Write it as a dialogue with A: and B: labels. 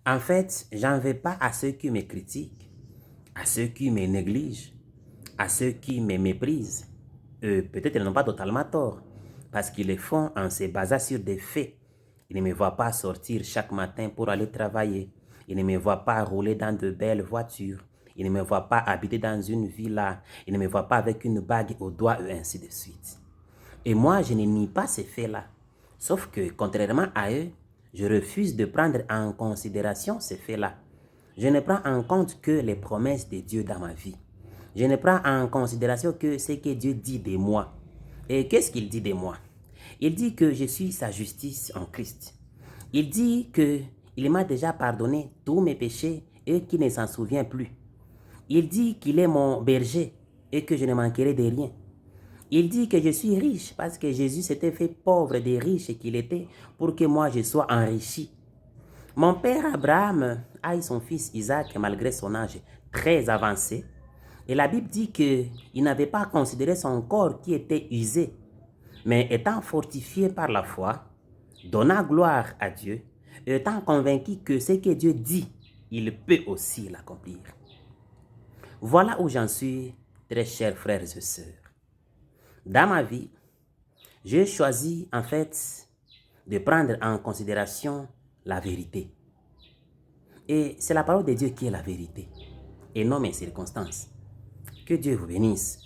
A: En fait, j'en veux pas à ceux qui me critiquent, à ceux qui me négligent, à ceux qui me méprisent. Peut-être ils n'ont pas totalement tort, parce qu'ils le font en se basant sur des faits. Ils ne me voient pas sortir chaque matin pour aller travailler. Ils ne me voient pas rouler dans de belles voitures. Ils ne me voient pas habiter dans une villa. Ils ne me voient pas avec une bague au doigt et ainsi de suite. Et moi, je ne nie pas ces faits-là. Sauf que, contrairement à eux, je refuse de prendre en considération ces faits-là. Je ne prends en compte que les promesses de Dieu dans ma vie. Je ne prends en considération que ce que Dieu dit de moi. Et qu'est-ce qu'il dit de moi? Il dit que je suis sa justice en Christ. Il dit que il m'a déjà pardonné tous mes péchés et qu'il ne s'en souvient plus. Il dit qu'il est mon berger et que je ne manquerai de rien. Il dit que je suis riche parce que Jésus s'était fait pauvre des riches qu'il était pour que moi je sois enrichi. Mon père Abraham a eu son fils Isaac malgré son âge très avancé. Et la Bible dit qu'il n'avait pas considéré son corps qui était usé, mais étant fortifié par la foi, donnant gloire à Dieu, étant convaincu que ce que Dieu dit, il peut aussi l'accomplir. Voilà où j'en suis, très chers frères et sœurs. Dans ma vie, j'ai choisi en fait de prendre en considération la vérité. Et c'est la parole de Dieu qui est la vérité, et non mes circonstances. Que Dieu vous bénisse.